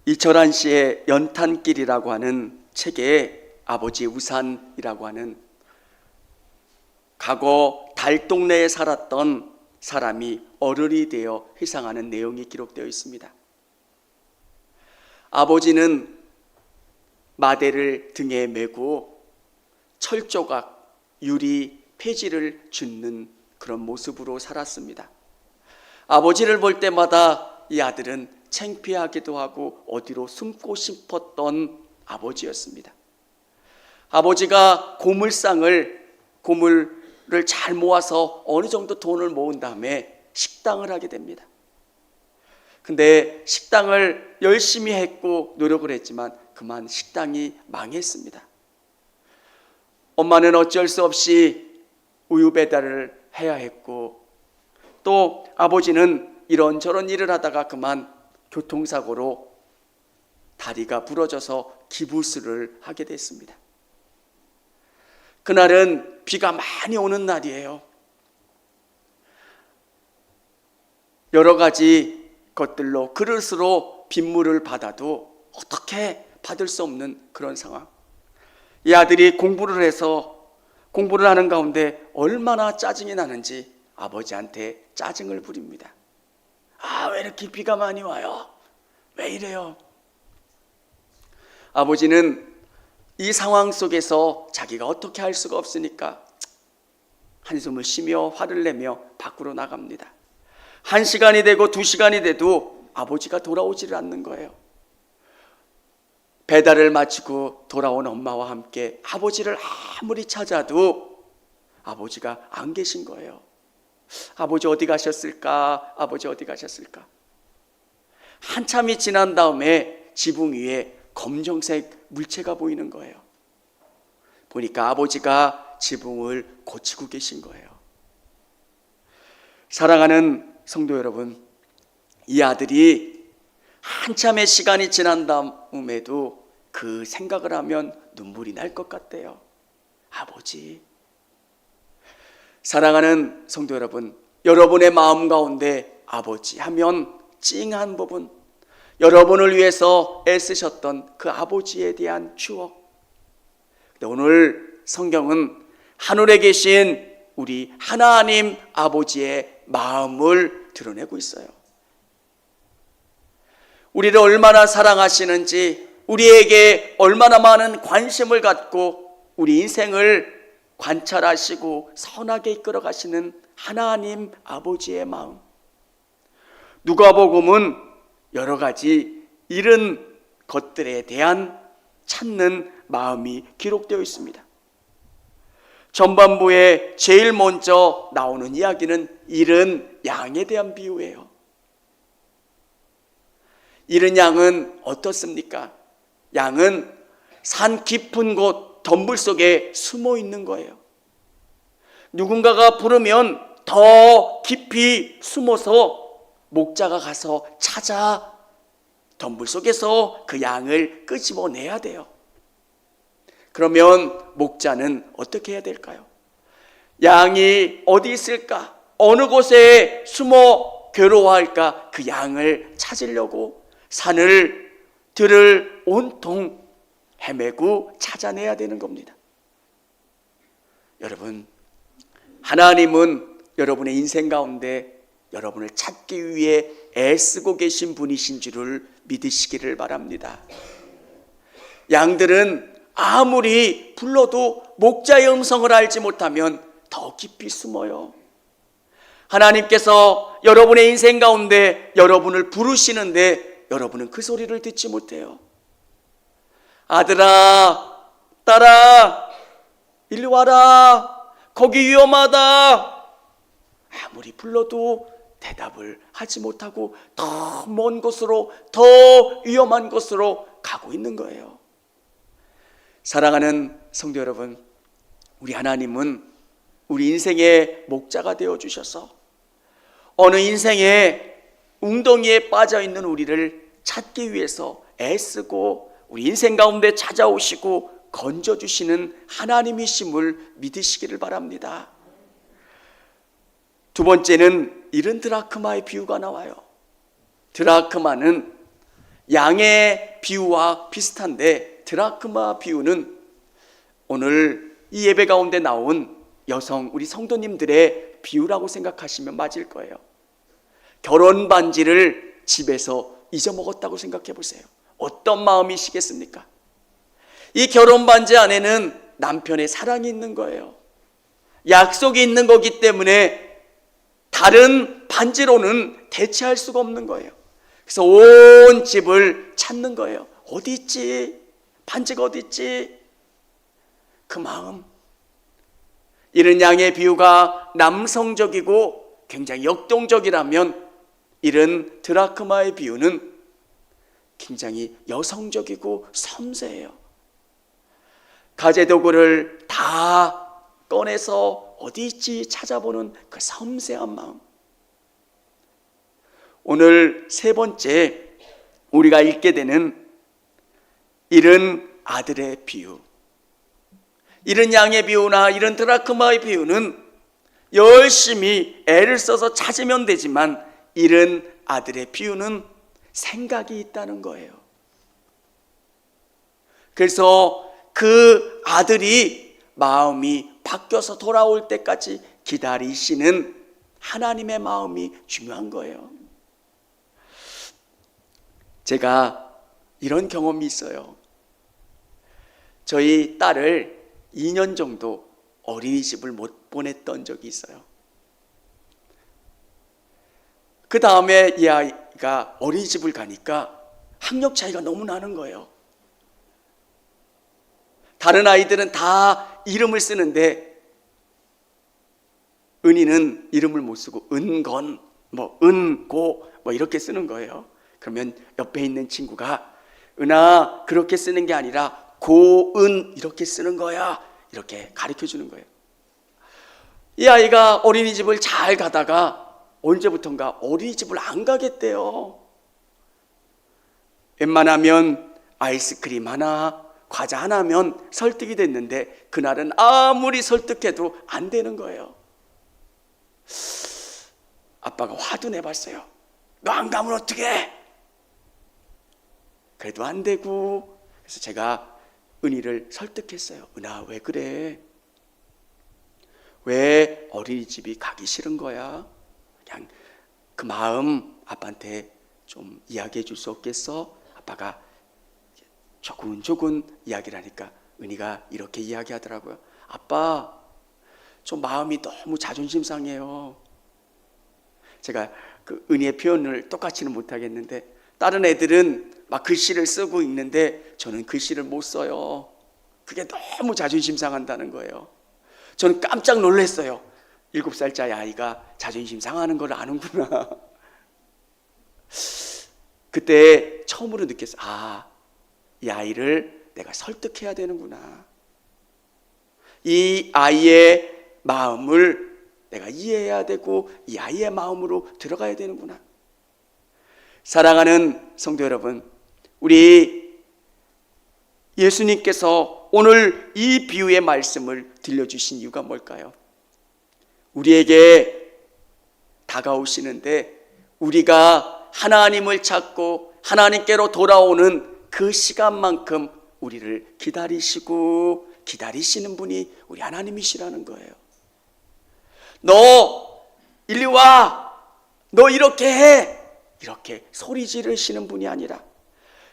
이철환 씨의 연탄길이라고 하는 책에 아버지 우산이라고 하는 과거 달동네에 살았던 사람이 어른이 되어 회상하는 내용이 기록되어 있습니다. 아버지는 마대를 등에 메고 철조각, 유리, 폐지를 줍는 그런 모습으로 살았습니다. 아버지를 볼 때마다 이 아들은 창피하기도 하고 어디로 숨고 싶었던 아버지였습니다. 아버지가 고물을 잘 모아서 어느 정도 돈을 모은 다음에 식당을 하게 됩니다. 근데 식당을 열심히 했고 노력을 했지만 그만 식당이 망했습니다. 엄마는 어쩔 수 없이 우유 배달을 해야 했고, 또 아버지는 이런저런 일을 하다가 그만 교통사고로 다리가 부러져서 기부스를 하게 됐습니다. 그날은 비가 많이 오는 날이에요. 여러 가지 것들로 그릇으로 빗물을 받아도 어떻게 받을 수 없는 그런 상황. 이 아들이 공부를 하는 가운데 얼마나 짜증이 나는지 아버지한테 짜증을 부립니다. 왜 이렇게 비가 많이 와요? 왜 이래요? 아버지는 이 상황 속에서 자기가 어떻게 할 수가 없으니까 한숨을 쉬며 화를 내며 밖으로 나갑니다. 1시간이 되고 2시간이 돼도 아버지가 돌아오지를 않는 거예요. 배달을 마치고 돌아온 엄마와 함께 아버지를 아무리 찾아도 아버지가 안 계신 거예요. 아버지 어디 가셨을까? 아버지 어디 가셨을까? 한참이 지난 다음에 지붕 위에 검정색 물체가 보이는 거예요. 보니까 아버지가 지붕을 고치고 계신 거예요. 사랑하는 성도 여러분, 이 아들이 한참의 시간이 지난 다음에도 그 생각을 하면 눈물이 날 것 같대요. 아버지. 사랑하는 성도 여러분, 여러분의 마음 가운데 아버지 하면 찡한 부분, 여러분을 위해서 애쓰셨던 그 아버지에 대한 추억. 오늘 성경은 하늘에 계신 우리 하나님 아버지의 마음을 드러내고 있어요. 우리를 얼마나 사랑하시는지, 우리에게 얼마나 많은 관심을 갖고 우리 인생을 관찰하시고 선하게 이끌어 가시는 하나님 아버지의 마음. 누가복음은 여러 가지 이런 것들에 대한 찾는 마음이 기록되어 있습니다. 전반부에 제일 먼저 나오는 이야기는 잃은 양에 대한 비유예요. 잃은 양은 어떻습니까? 양은 산 깊은 곳 덤불 속에 숨어 있는 거예요. 누군가가 부르면 더 깊이 숨어서 목자가 가서 찾아 덤불 속에서 그 양을 끄집어내야 돼요. 그러면 목자는 어떻게 해야 될까요? 양이 어디 있을까? 어느 곳에 숨어 괴로워할까? 그 양을 찾으려고 산을 들을 온통 헤매고 찾아내야 되는 겁니다. 여러분, 하나님은 여러분의 인생 가운데 여러분을 찾기 위해 애쓰고 계신 분이신 줄을 믿으시기를 바랍니다. 양들은 아무리 불러도 목자의 음성을 알지 못하면 더 깊이 숨어요. 하나님께서 여러분의 인생 가운데 여러분을 부르시는데 여러분은 그 소리를 듣지 못해요. 아들아, 딸아, 이리 와라. 거기 위험하다. 아무리 불러도 대답을 하지 못하고 더 먼 곳으로, 더 위험한 곳으로 가고 있는 거예요. 사랑하는 성도 여러분, 우리 하나님은 우리 인생의 목자가 되어주셔서 어느 인생의 웅덩이에 빠져있는 우리를 찾기 위해서 애쓰고 우리 인생 가운데 찾아오시고 건져주시는 하나님이심을 믿으시기를 바랍니다. 두 번째는 잃은 드라크마의 비유가 나와요. 드라크마는 양의 비유와 비슷한데, 드라크마 비유는 오늘 이 예배 가운데 나온 여성, 우리 성도님들의 비유라고 생각하시면 맞을 거예요. 결혼 반지를 집에서 잊어먹었다고 생각해 보세요. 어떤 마음이시겠습니까? 이 결혼 반지 안에는 남편의 사랑이 있는 거예요. 약속이 있는 거기 때문에 다른 반지로는 대체할 수가 없는 거예요. 그래서 온 집을 찾는 거예요. 어디 있지? 반지가 어디 있지? 그 마음. 이런 양의 비유가 남성적이고 굉장히 역동적이라면, 이런 드라크마의 비유는 굉장히 여성적이고 섬세해요. 가재도구를 다 꺼내서 어디 있지 찾아보는 그 섬세한 마음. 오늘 세 번째 우리가 읽게 되는 이런 아들의 비유, 이런 양의 비유나 이런 드라크마의 비유는 열심히 애를 써서 찾으면 되지만, 이런 아들의 비유는 생각이 있다는 거예요. 그래서 그 아들이 마음이 바뀌어서 돌아올 때까지 기다리시는 하나님의 마음이 중요한 거예요. 제가 이런 경험이 있어요. 저희 딸을 2년 정도 어린이집을 못 보냈던 적이 있어요. 그 다음에 이 아이가 어린이집을 가니까 학력 차이가 너무 나는 거예요. 다른 아이들은 다 이름을 쓰는데 은희는 이름을 못 쓰고 은건, 은고 이렇게 쓰는 거예요. 그러면 옆에 있는 친구가 은아 그렇게 쓰는 게 아니라 고은 이렇게 쓰는 거야, 이렇게 가르쳐 주는 거예요. 이 아이가 어린이집을 잘 가다가 언제부턴가 어린이집을 안 가겠대요. 웬만하면 아이스크림 하나, 과자 하나면 설득이 됐는데 그날은 아무리 설득해도 안 되는 거예요. 아빠가 화도 내봤어요. 너 안 가면 어떡해? 그래도 안 되고, 그래서 제가 은희를 설득했어요. 은아 왜 그래? 왜 어린이집이 가기 싫은 거야? 그냥 그 마음 아빠한테 좀 이야기해 줄 수 없겠어? 아빠가 조근조근 이야기를 하니까 은희가 이렇게 이야기하더라고요. 아빠, 좀 마음이 너무 자존심 상해요. 제가 그 은희의 표현을 똑같이는 못하겠는데, 다른 애들은 막 글씨를 쓰고 있는데 저는 글씨를 못 써요. 그게 너무 자존심 상한다는 거예요. 저는 깜짝 놀랐어요. 7살짜리 아이가 자존심 상하는 걸 아는구나. 그때 처음으로 느꼈어요. 이 아이를 내가 설득해야 되는구나. 이 아이의 마음을 내가 이해해야 되고 이 아이의 마음으로 들어가야 되는구나. 사랑하는 성도 여러분, 우리 예수님께서 오늘 이 비유의 말씀을 들려주신 이유가 뭘까요? 우리에게 다가오시는데 우리가 하나님을 찾고 하나님께로 돌아오는 그 시간만큼 우리를 기다리시고 기다리시는 분이 우리 하나님이시라는 거예요. 너 이리 와, 너 이렇게 해, 이렇게 소리 지르시는 분이 아니라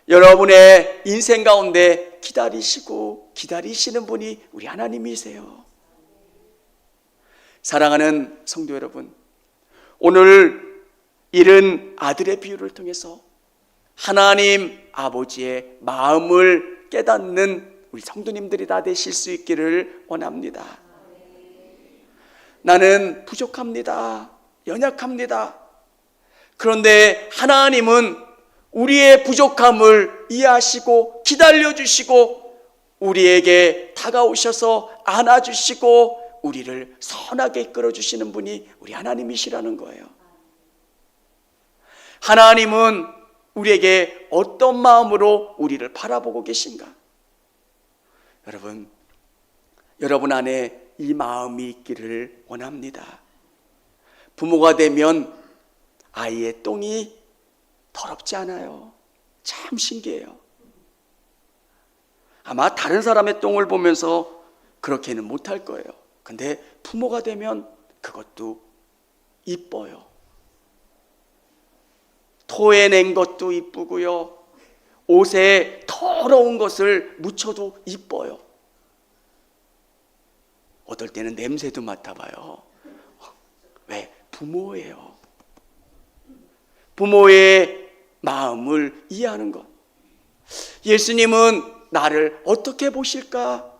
여러분의 인생 가운데 기다리시고 기다리시는 분이 우리 하나님이세요. 사랑하는 성도 여러분, 오늘 이런 아들의 비유를 통해서 하나님 아버지의 마음을 깨닫는 우리 성도님들이 다 되실 수 있기를 원합니다. 나는 부족합니다. 연약합니다. 그런데 하나님은 우리의 부족함을 이해하시고 기다려주시고 우리에게 다가오셔서 안아주시고 우리를 선하게 이끌어주시는 분이 우리 하나님이시라는 거예요. 하나님은 우리에게 어떤 마음으로 우리를 바라보고 계신가? 여러분 안에 이 마음이 있기를 원합니다. 부모가 되면 아이의 똥이 더럽지 않아요. 참 신기해요. 아마 다른 사람의 똥을 보면서 그렇게는 못할 거예요. 근데 부모가 되면 그것도 이뻐요. 토해낸 것도 이쁘고요. 옷에 더러운 것을 묻혀도 이뻐요. 어떨 때는 냄새도 맡아봐요. 왜? 부모예요. 부모의 마음을 이해하는 것. 예수님은 나를 어떻게 보실까?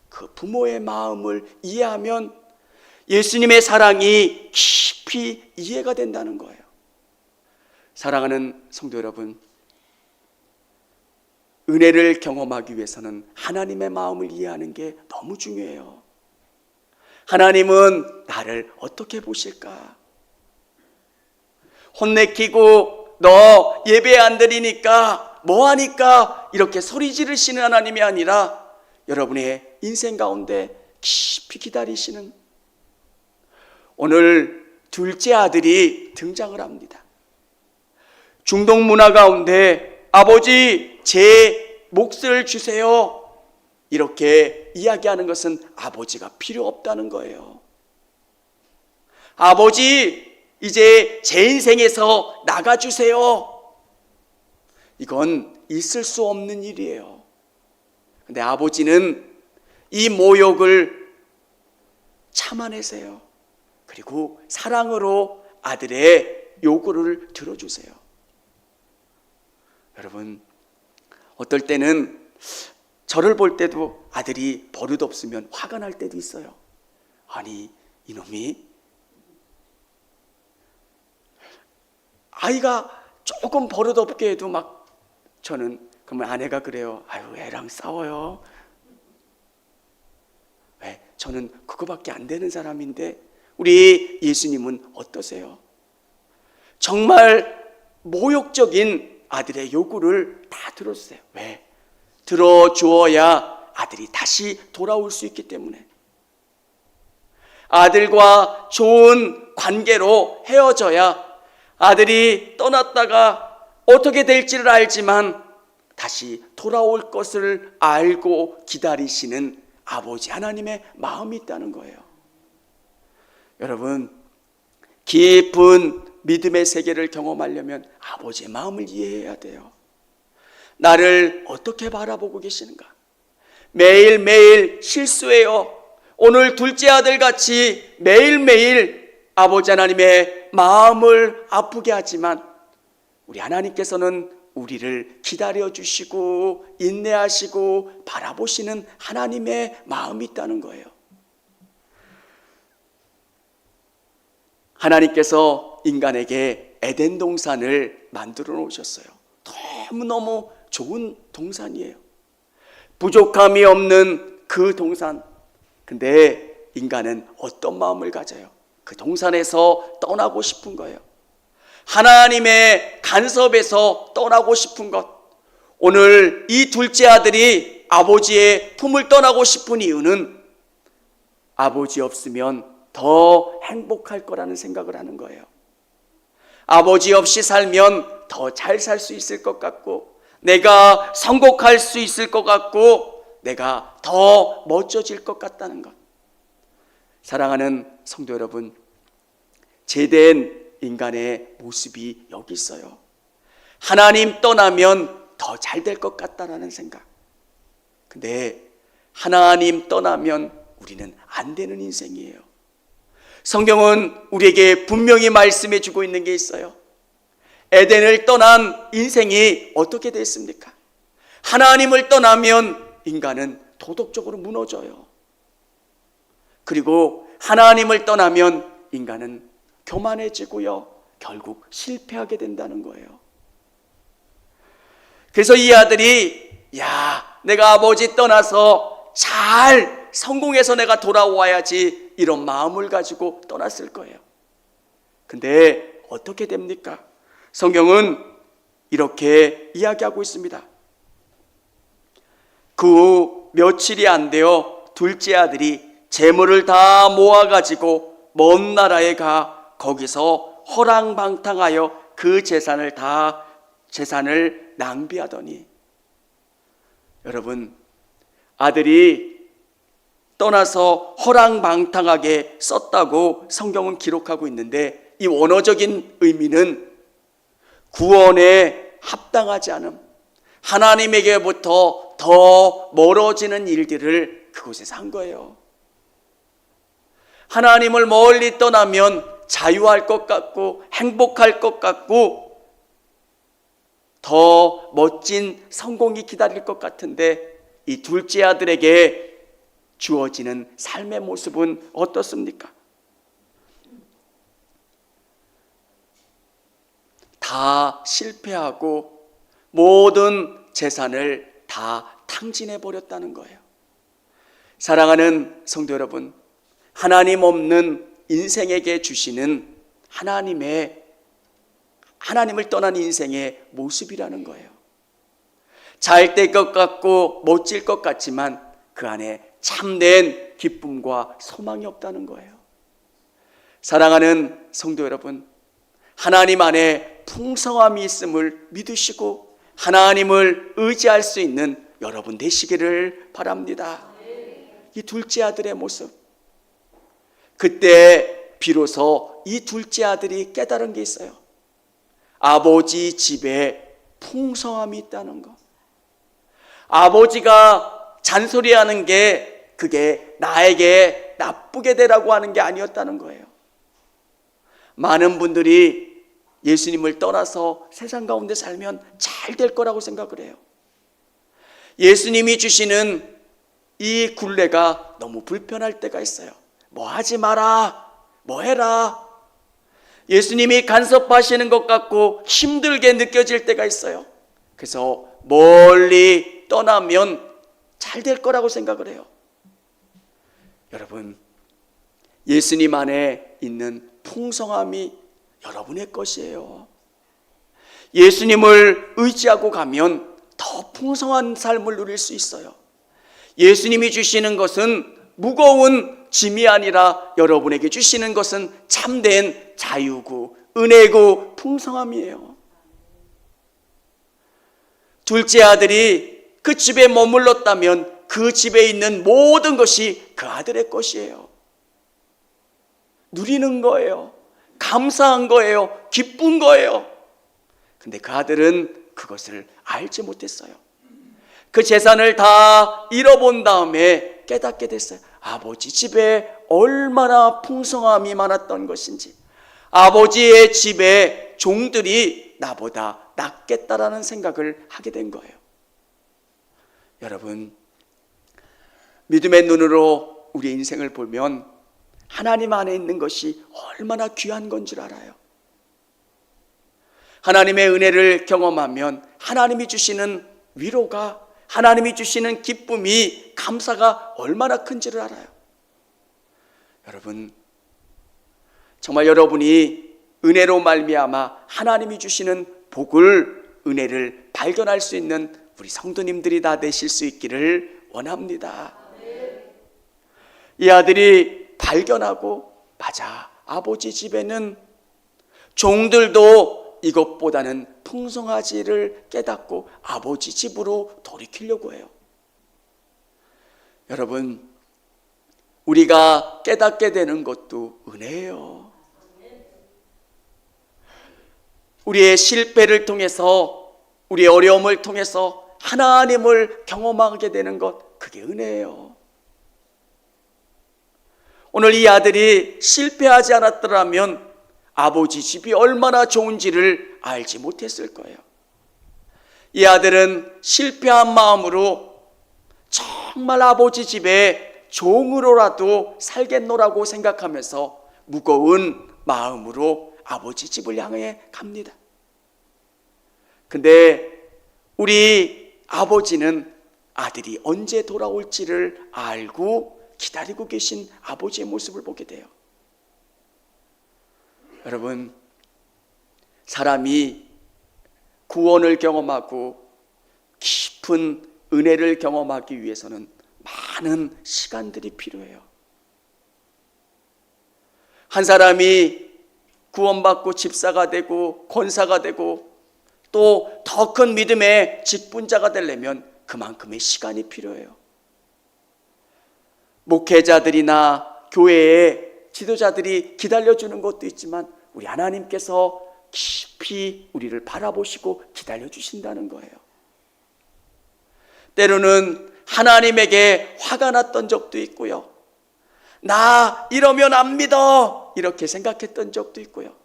그 부모의 마음을 이해하면 예수님의 사랑이 깊이 이해가 된다는 거예요. 사랑하는 성도 여러분, 은혜를 경험하기 위해서는 하나님의 마음을 이해하는 게 너무 중요해요. 하나님은 나를 어떻게 보실까? 혼내키고 너 예배 안 드리니까 뭐하니까 이렇게 소리 지르시는 하나님이 아니라 여러분의 인생 가운데 깊이 기다리시는, 오늘 둘째 아들이 등장을 합니다. 중동 문화 가운데 아버지 제 몫을 주세요 이렇게 이야기하는 것은 아버지가 필요 없다는 거예요. 아버지 이제 제 인생에서 나가주세요. 이건 있을 수 없는 일이에요. 근데 아버지는 이 모욕을 참아내세요. 그리고 사랑으로 아들의 요구를 들어주세요. 여러분, 어떨 때는 저를 볼 때도 아들이 버릇 없으면 화가 날 때도 있어요. 아니, 이놈이 아이가 조금 버릇 없게 해도 막 저는, 그러면 아내가 그래요. 아유, 애랑 싸워요. 왜? 저는 그거밖에 안 되는 사람인데 우리 예수님은 어떠세요? 정말 모욕적인 아들의 요구를 다 들어주세요. 왜? 들어주어야 아들이 다시 돌아올 수 있기 때문에. 아들과 좋은 관계로 헤어져야 아들이 떠났다가 어떻게 될지를 알지만 다시 돌아올 것을 알고 기다리시는 아버지 하나님의 마음이 있다는 거예요. 여러분, 깊은 믿음의 세계를 경험하려면 아버지의 마음을 이해해야 돼요. 나를 어떻게 바라보고 계시는가? 매일매일 실수해요. 오늘 둘째 아들 같이 매일매일 아버지 하나님의 마음을 아프게 하지만 우리 하나님께서는 우리를 기다려주시고 인내하시고 바라보시는 하나님의 마음이 있다는 거예요. 하나님께서 인간에게 에덴 동산을 만들어 놓으셨어요. 너무너무 좋은 동산이에요. 부족함이 없는 그 동산. 근데 인간은 어떤 마음을 가져요? 그 동산에서 떠나고 싶은 거예요. 하나님의 간섭에서 떠나고 싶은 것. 오늘 이 둘째 아들이 아버지의 품을 떠나고 싶은 이유는 아버지 없으면 더 행복할 거라는 생각을 하는 거예요. 아버지 없이 살면 더 잘 살 수 있을 것 같고, 내가 성공할 수 있을 것 같고, 내가 더 멋져질 것 같다는 것. 사랑하는 성도 여러분, 제된 인간의 모습이 여기 있어요. 하나님 떠나면 더 잘 될 것 같다라는 생각. 근데 하나님 떠나면 우리는 안 되는 인생이에요. 성경은 우리에게 분명히 말씀해 주고 있는 게 있어요. 에덴을 떠난 인생이 어떻게 됐습니까? 하나님을 떠나면 인간은 도덕적으로 무너져요. 그리고 하나님을 떠나면 인간은 교만해지고요, 결국 실패하게 된다는 거예요. 그래서 이 아들이, 내가 아버지 떠나서 잘 성공해서 내가 돌아와야지, 이런 마음을 가지고 떠났을 거예요. 근데 어떻게 됩니까? 성경은 이렇게 이야기하고 있습니다. 그 후 며칠이 안 되어 둘째 아들이 재물을 다 모아가지고 먼 나라에 가 거기서 허랑방탕하여 그 재산을 다 재산을 낭비하더니. 여러분, 아들이 떠나서 허랑방탕하게 썼다고 성경은 기록하고 있는데, 이 원어적인 의미는 구원에 합당하지 않음, 하나님에게부터 더 멀어지는 일들을 그곳에서 한 거예요. 하나님을 멀리 떠나면 자유할 것 같고 행복할 것 같고 더 멋진 성공이 기다릴 것 같은데, 이 둘째 아들에게 주어지는 삶의 모습은 어떻습니까? 다 실패하고 모든 재산을 다 탕진해 버렸다는 거예요. 사랑하는 성도 여러분, 하나님 없는 인생에게 주시는 하나님을 떠난 인생의 모습이라는 거예요. 잘 될 것 같고 멋질 것 같지만 그 안에 참된 기쁨과 소망이 없다는 거예요. 사랑하는 성도 여러분, 하나님 안에 풍성함이 있음을 믿으시고 하나님을 의지할 수 있는 여러분 되시기를 바랍니다. 이 둘째 아들의 모습, 그때 비로소 이 둘째 아들이 깨달은 게 있어요. 아버지 집에 풍성함이 있다는 것. 아버지가 잔소리하는 게 그게 나에게 나쁘게 되라고 하는 게 아니었다는 거예요. 많은 분들이 예수님을 떠나서 세상 가운데 살면 잘 될 거라고 생각을 해요. 예수님이 주시는 이 굴레가 너무 불편할 때가 있어요. 뭐 하지 마라, 뭐 해라. 예수님이 간섭하시는 것 같고 힘들게 느껴질 때가 있어요. 그래서 멀리 떠나면 잘 될 거라고 생각을 해요. 여러분, 예수님 안에 있는 풍성함이 여러분의 것이에요. 예수님을 의지하고 가면 더 풍성한 삶을 누릴 수 있어요. 예수님이 주시는 것은 무거운 짐이 아니라 여러분에게 주시는 것은 참된 자유고 은혜고 풍성함이에요. 둘째 아들이 그 집에 머물렀다면 그 집에 있는 모든 것이 그 아들의 것이에요. 누리는 거예요. 감사한 거예요. 기쁜 거예요. 근데 그 아들은 그것을 알지 못했어요. 그 재산을 다 잃어본 다음에 깨닫게 됐어요. 아버지 집에 얼마나 풍성함이 많았던 것인지, 아버지의 집에 종들이 나보다 낫겠다라는 생각을 하게 된 거예요. 여러분, 믿음의 눈으로 우리 인생을 보면 하나님 안에 있는 것이 얼마나 귀한 건 줄 알아요. 하나님의 은혜를 경험하면 하나님이 주시는 위로가, 하나님이 주시는 기쁨이, 감사가 얼마나 큰지를 알아요. 여러분, 정말 여러분이 은혜로 말미암아 하나님이 주시는 복을, 은혜를 발견할 수 있는 우리 성도님들이 다 되실 수 있기를 원합니다. 이 아들이 발견하고, 맞아, 아버지 집에는 종들도 이것보다는 풍성하지를 깨닫고 아버지 집으로 돌이키려고 해요. 여러분, 우리가 깨닫게 되는 것도 은혜예요. 우리의 실패를 통해서, 우리의 어려움을 통해서 하나님을 경험하게 되는 것, 그게 은혜예요. 오늘 이 아들이 실패하지 않았더라면 아버지 집이 얼마나 좋은지를 알지 못했을 거예요. 이 아들은 실패한 마음으로 정말 아버지 집에 종으로라도 살겠노라고 생각하면서 무거운 마음으로 아버지 집을 향해 갑니다. 근데 우리 아버지는 아들이 언제 돌아올지를 알고 기다리고 계신 아버지의 모습을 보게 돼요. 여러분, 사람이 구원을 경험하고 깊은 은혜를 경험하기 위해서는 많은 시간들이 필요해요. 한 사람이 구원받고 집사가 되고 권사가 되고 또 더 큰 믿음의 직분자가 되려면 그만큼의 시간이 필요해요. 목회자들이나 교회의 지도자들이 기다려주는 것도 있지만 우리 하나님께서 깊이 우리를 바라보시고 기다려주신다는 거예요. 때로는 하나님에게 화가 났던 적도 있고요. 나 이러면 안 믿어 이렇게 생각했던 적도 있고요.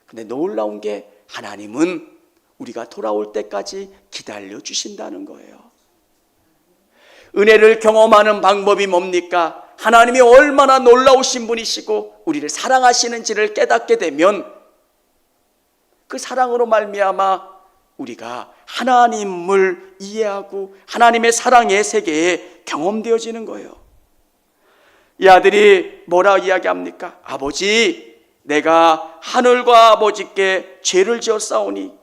근데 놀라운 게 하나님은 우리가 돌아올 때까지 기다려주신다는 거예요. 은혜를 경험하는 방법이 뭡니까? 하나님이 얼마나 놀라우신 분이시고 우리를 사랑하시는지를 깨닫게 되면 그 사랑으로 말미암아 우리가 하나님을 이해하고 하나님의 사랑의 세계에 경험되어지는 거예요. 이 아들이 뭐라 이야기합니까? 아버지, 내가 하늘과 아버지께 죄를 지었사오니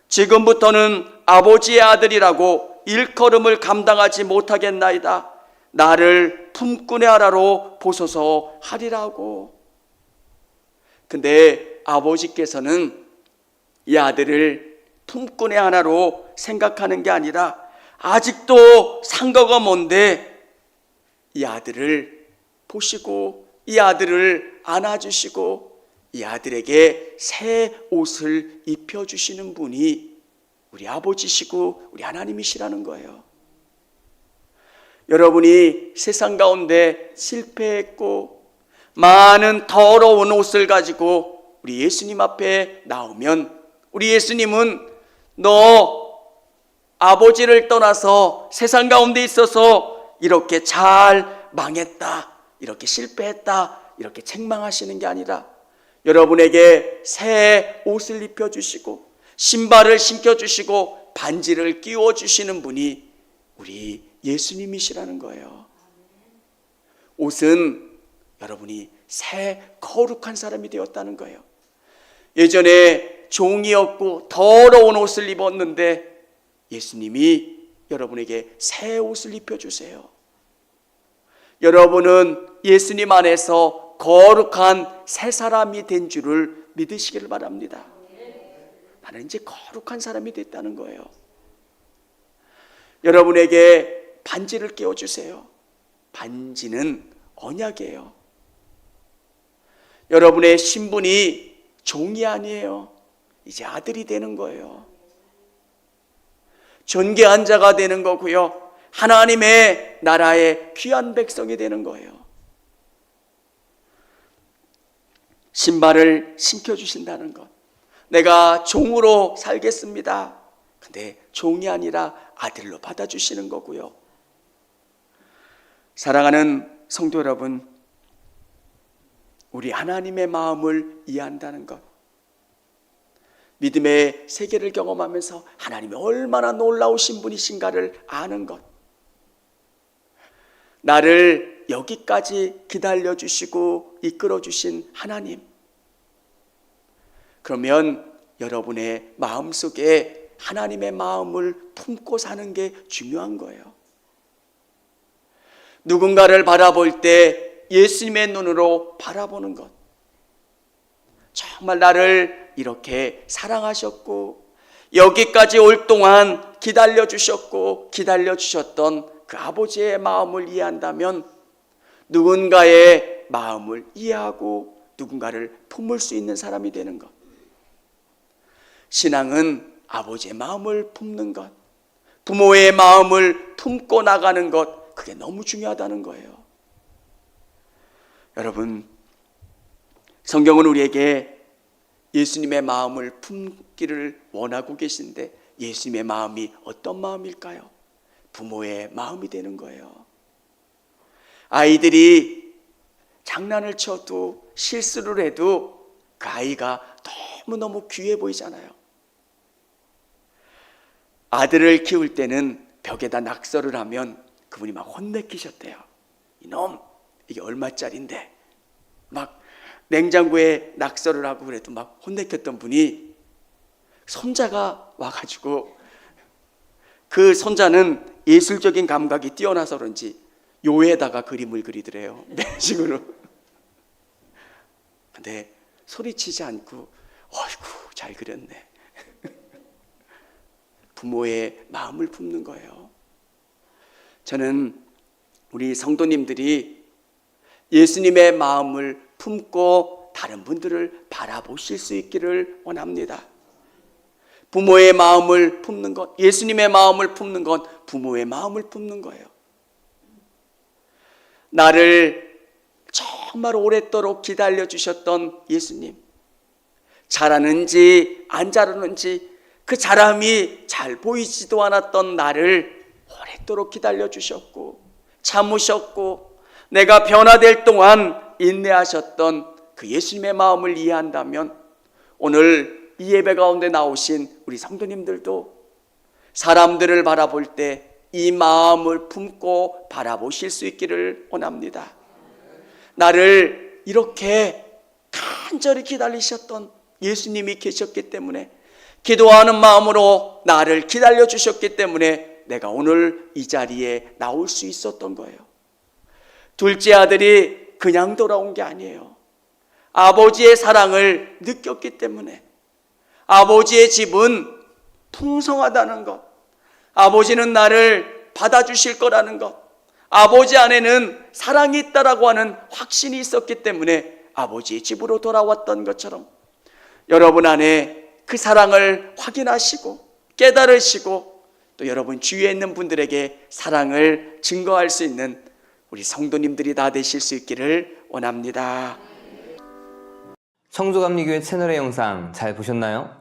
지금부터는 아버지의 아들이라고 일컬음을 감당하지 못하겠나이다. 나를 품꾼의 아라로 보소서 하리라고. 근데 아버지께서는 이 아들을 품꾼의 하나로 생각하는 게 아니라 아직도 상거가 뭔데 이 아들을 보시고 이 아들을 안아주시고 이 아들에게 새 옷을 입혀주시는 분이 우리 아버지시고 우리 하나님이시라는 거예요. 여러분이 세상 가운데 실패했고 많은 더러운 옷을 가지고 우리 예수님 앞에 나오면 우리 예수님은 너 아버지를 떠나서 세상 가운데 있어서 이렇게 잘 망했다, 이렇게 실패했다, 이렇게 책망하시는 게 아니라 여러분에게 새 옷을 입혀주시고 신발을 신겨주시고 반지를 끼워주시는 분이 우리 예수님이시라는 거예요. 옷은 여러분이 새 거룩한 사람이 되었다는 거예요. 예전에 종이었고 더러운 옷을 입었는데 예수님이 여러분에게 새 옷을 입혀주세요. 여러분은 예수님 안에서 거룩한 새 사람이 된 줄을 믿으시기를 바랍니다. 나는 이제 거룩한 사람이 됐다는 거예요. 여러분에게 반지를 끼워주세요. 반지는 언약이에요. 여러분의 신분이 종이 아니에요. 이제 아들이 되는 거예요. 존귀한 자가 되는 거고요. 하나님의 나라의 귀한 백성이 되는 거예요. 신발을 신겨주신다는 것. 내가 종으로 살겠습니다. 근데 종이 아니라 아들로 받아주시는 거고요. 사랑하는 성도 여러분, 우리 하나님의 마음을 이해한다는 것, 믿음의 세계를 경험하면서 하나님이 얼마나 놀라우신 분이신가를 아는 것, 나를 여기까지 기다려주시고 이끌어주신 하나님, 그러면 여러분의 마음속에 하나님의 마음을 품고 사는 게 중요한 거예요. 누군가를 바라볼 때 예수님의 눈으로 바라보는 것, 정말 나를 이렇게 사랑하셨고 여기까지 올 동안 기다려주셨고 기다려주셨던 그 아버지의 마음을 이해한다면 누군가의 마음을 이해하고 누군가를 품을 수 있는 사람이 되는 것. 신앙은 아버지의 마음을 품는 것, 부모의 마음을 품고 나가는 것, 그게 너무 중요하다는 거예요. 여러분, 성경은 우리에게 예수님의 마음을 품기를 원하고 계신데 예수님의 마음이 어떤 마음일까요? 부모의 마음이 되는 거예요. 아이들이 장난을 쳐도 실수를 해도 그 아이가 너무너무 귀해 보이잖아요. 아들을 키울 때는 벽에다 낙서를 하면 그분이 막 혼내키셨대요. 이놈, 이게 얼마짜린데? 막 냉장고에 낙서를 하고 그래도 막 혼내켰던 분이 손자가 와가지고 그 손자는 예술적인 감각이 뛰어나서 그런지 요에다가 그림을 그리더래요. 매직으로. 근데 소리치지 않고 어이구 잘 그렸네. 부모의 마음을 품는 거예요. 저는 우리 성도님들이 예수님의 마음을 품고 다른 분들을 바라보실 수 있기를 원합니다. 부모의 마음을 품는 것, 예수님의 마음을 품는 건 부모의 마음을 품는 거예요. 나를 정말 오랫도록 기다려주셨던 예수님, 잘하는지 안 잘하는지 그 잘함이 잘 보이지도 않았던 나를 오랫도록 기다려주셨고 참으셨고 내가 변화될 동안 인내하셨던 그 예수님의 마음을 이해한다면 오늘 이 예배 가운데 나오신 우리 성도님들도 사람들을 바라볼 때 이 마음을 품고 바라보실 수 있기를 원합니다. 나를 이렇게 간절히 기다리셨던 예수님이 계셨기 때문에, 기도하는 마음으로 나를 기다려주셨기 때문에 내가 오늘 이 자리에 나올 수 있었던 거예요. 둘째 아들이 그냥 돌아온 게 아니에요. 아버지의 사랑을 느꼈기 때문에, 아버지의 집은 풍성하다는 것, 아버지는 나를 받아주실 거라는 것, 아버지 안에는 사랑이 있다라고 하는 확신이 있었기 때문에 아버지의 집으로 돌아왔던 것처럼 여러분 안에 그 사랑을 확인하시고 깨달으시고 또 여러분 주위에 있는 분들에게 사랑을 증거할 수 있는 우리 성도님들이 다 되실 수 있기를 원합니다. 청주감리교회 채널의 영상 잘 보셨나요?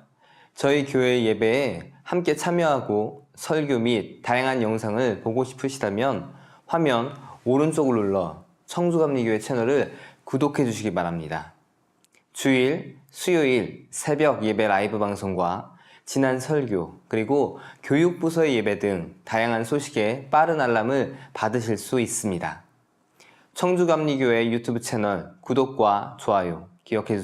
저희 교회 예배에 함께 참여하고 설교 및 다양한 영상을 보고 싶으시다면 화면 오른쪽을 눌러 청주감리교회 채널을 구독해 주시기 바랍니다. 주일, 수요일 새벽 예배 라이브 방송과 지난 설교 그리고 교육부서의 예배 등 다양한 소식에 빠른 알람을 받으실 수 있습니다. 청주감리교회 유튜브 채널 구독과 좋아요 기억해 주세요.